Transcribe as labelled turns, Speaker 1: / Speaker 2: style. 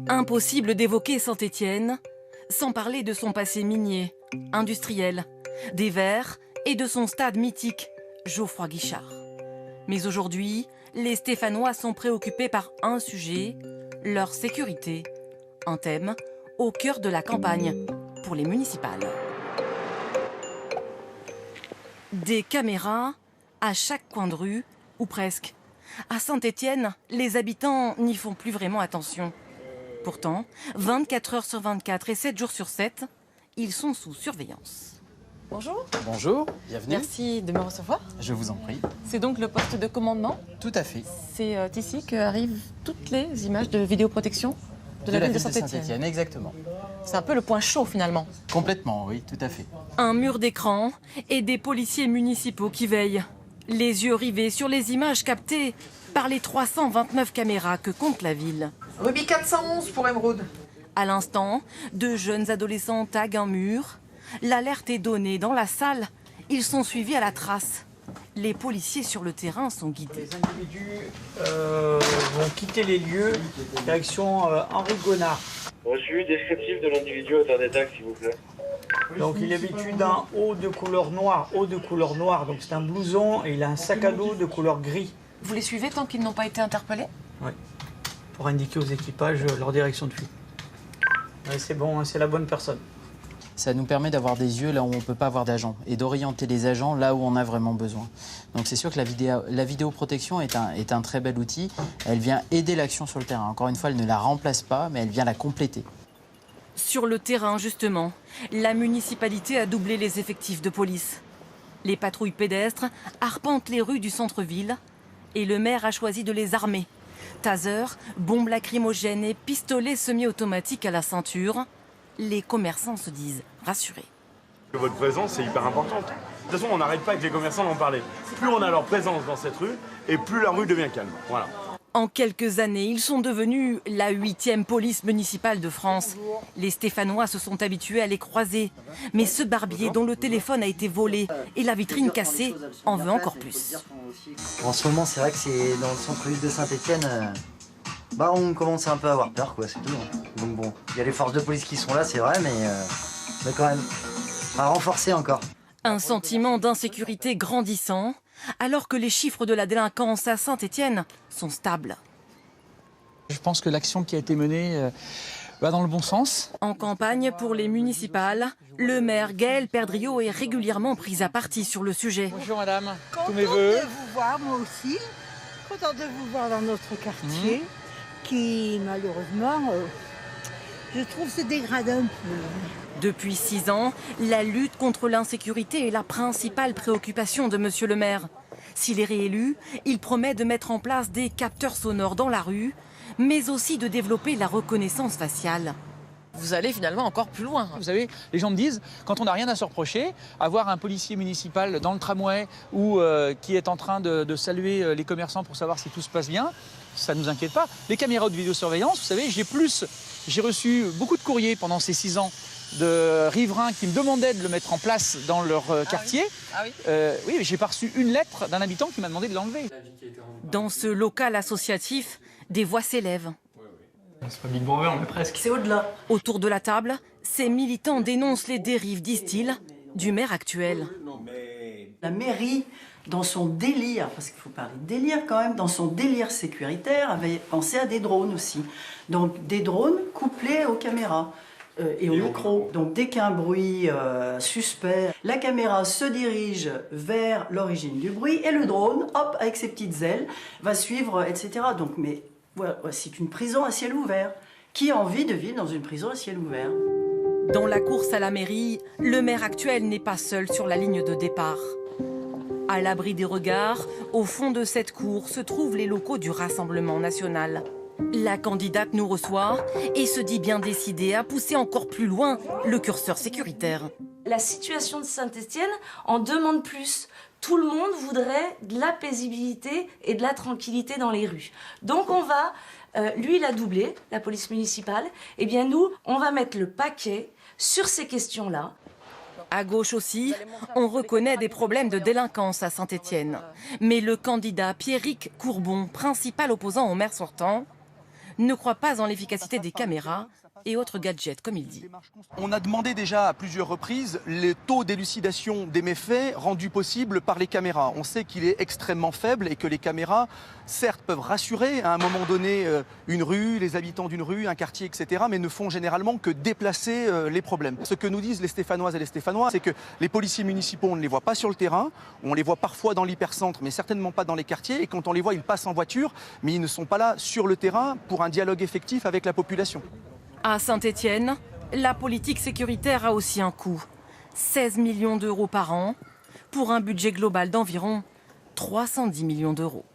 Speaker 1: Impossible d'évoquer Saint-Étienne sans parler de son passé minier, industriel, des Verts et de son stade mythique, Geoffroy Guichard. Mais aujourd'hui, les Stéphanois sont préoccupés par un sujet, leur sécurité. Un thème au cœur de la campagne pour les municipales. Des caméras à chaque coin de rue, ou presque. À Saint-Étienne, les habitants n'y font plus vraiment attention. Pourtant, 24 heures sur 24 et 7 jours sur 7, ils sont sous surveillance.
Speaker 2: Bonjour.
Speaker 3: Bonjour, bienvenue.
Speaker 2: Merci de me recevoir.
Speaker 3: Je vous en prie.
Speaker 2: C'est donc le poste de commandement.
Speaker 3: Tout à fait.
Speaker 2: C'est ici qu'arrivent toutes les images de vidéoprotection de la ville de Saint-Étienne.
Speaker 3: Exactement.
Speaker 2: C'est un peu le point chaud finalement.
Speaker 3: Complètement, oui, tout à fait.
Speaker 1: Un mur d'écran et des policiers municipaux qui veillent. Les yeux rivés sur les images captées par les 329 caméras que compte la ville.
Speaker 4: Rubis 411 pour Émeraude.
Speaker 1: À l'instant, deux jeunes adolescents taguent un mur. L'alerte est donnée dans la salle. Ils sont suivis à la trace. Les policiers sur le terrain sont guidés.
Speaker 5: Les individus vont quitter les lieux, direction Henri Gonard.
Speaker 6: Reçu descriptif de l'individu auteur des tags, s'il vous plaît.
Speaker 5: Donc il est vêtu d'un haut de couleur noire, donc c'est un blouson et il a un sac à dos de couleur gris.
Speaker 2: Vous les suivez tant qu'ils n'ont pas été interpellés?
Speaker 5: Oui, pour indiquer aux équipages leur direction de fuite. Ouais, c'est bon, hein, c'est la bonne personne.
Speaker 3: Ça nous permet d'avoir des yeux là où on ne peut pas avoir d'agents et d'orienter les agents là où on a vraiment besoin. Donc c'est sûr que la vidéoprotection est un très bel outil. Elle vient aider l'action sur le terrain. Encore une fois, elle ne la remplace pas, mais elle vient la compléter.
Speaker 1: Sur le terrain, justement, la municipalité a doublé les effectifs de police. Les patrouilles pédestres arpentent les rues du centre-ville et le maire a choisi de les armer. Taser, bombes lacrymogènes et pistolets semi-automatiques à la ceinture. Les commerçants se disent rassurés.
Speaker 7: Votre présence est hyper importante. De toute façon, on n'arrête pas avec les commerçants d'en parler. Plus on a leur présence dans cette rue, et plus la rue devient calme. Voilà.
Speaker 1: En quelques années, ils sont devenus la 8e police municipale de France. Les Stéphanois se sont habitués à les croiser. Mais ce barbier dont le téléphone a été volé et la vitrine cassée en veut encore plus.
Speaker 8: En ce moment, c'est vrai que c'est dans le centre-ville de Saint-Étienne. On commence un peu à avoir peur, quoi, c'est tout. Donc bon, il y a les forces de police qui sont là, c'est vrai, mais quand même, à renforcer encore.
Speaker 1: Un sentiment d'insécurité grandissant, alors que les chiffres de la délinquance à Saint-Étienne sont stables.
Speaker 9: Je pense que l'action qui a été menée va dans le bon sens.
Speaker 1: En campagne pour les municipales, le maire Gaël Perdriau est régulièrement pris à partie sur le sujet.
Speaker 9: Bonjour madame, tous
Speaker 10: Contente
Speaker 9: mes voeux.
Speaker 10: de vous voir, moi aussi. Contente de vous voir dans notre quartier, qui malheureusement, je trouve, se dégrade un peu.
Speaker 1: Depuis 6 ans, la lutte contre l'insécurité est la principale préoccupation de monsieur le maire. S'il est réélu, il promet de mettre en place des capteurs sonores dans la rue, mais aussi de développer la reconnaissance faciale.
Speaker 2: Vous allez finalement encore plus loin.
Speaker 9: Vous savez, les gens me disent, quand on n'a rien à se reprocher, avoir un policier municipal dans le tramway ou qui est en train de saluer les commerçants pour savoir si tout se passe bien, ça ne nous inquiète pas. Les caméras de vidéosurveillance, vous savez, j'ai reçu beaucoup de courriers pendant ces 6 ans de riverains qui me demandaient de le mettre en place dans leur quartier. Oui, mais j'ai pas reçu une lettre d'un habitant qui m'a demandé de l'enlever.
Speaker 1: Dans ce local associatif, des voix s'élèvent.
Speaker 5: C'est pas Big Brother, mais presque.
Speaker 4: C'est au-delà.
Speaker 1: Autour de la table, ces militants dénoncent les dérives, disent-ils, du maire actuel.
Speaker 4: La mairie, dans son délire, parce qu'il faut parler de délire quand même, dans son délire sécuritaire, avait pensé à des drones aussi. Donc des drones couplés aux caméras. Et au micro. Donc dès qu'un bruit suspect, la caméra se dirige vers l'origine du bruit et le drone, hop, avec ses petites ailes, va suivre, etc. Donc, mais voilà, c'est une prison à ciel ouvert. Qui a envie de vivre dans une prison à ciel ouvert?
Speaker 1: Dans la course à la mairie, le maire actuel n'est pas seul sur la ligne de départ. À l'abri des regards, au fond de cette cour se trouvent les locaux du Rassemblement national. La candidate nous reçoit et se dit bien décidée à pousser encore plus loin le curseur sécuritaire.
Speaker 11: La situation de Saint-Étienne en demande plus. Tout le monde voudrait de la paisibilité et de la tranquillité dans les rues. Donc on va, lui il a doublé, la police municipale, et bien nous, on va mettre le paquet sur ces questions-là.
Speaker 1: À gauche aussi, on reconnaît des problèmes de délinquance à Saint-Étienne. Mais le candidat Pierrick Courbon, principal opposant au maire sortant, ne croit pas en l'efficacité des caméras et autres gadgets, comme il dit.
Speaker 12: On a demandé déjà à plusieurs reprises le taux d'élucidation des méfaits rendu possible par les caméras. On sait qu'il est extrêmement faible et que les caméras, certes, peuvent rassurer à un moment donné une rue, les habitants d'une rue, un quartier, etc., mais ne font généralement que déplacer les problèmes. Ce que nous disent les Stéphanoises et les Stéphanois, c'est que les policiers municipaux, on ne les voit pas sur le terrain, on les voit parfois dans l'hypercentre, mais certainement pas dans les quartiers, et quand on les voit, ils passent en voiture, mais ils ne sont pas là sur le terrain pour un dialogue effectif avec la population.
Speaker 1: À Saint-Étienne, la politique sécuritaire a aussi un coût. 16 millions d'euros par an, pour un budget global d'environ 310 millions d'euros.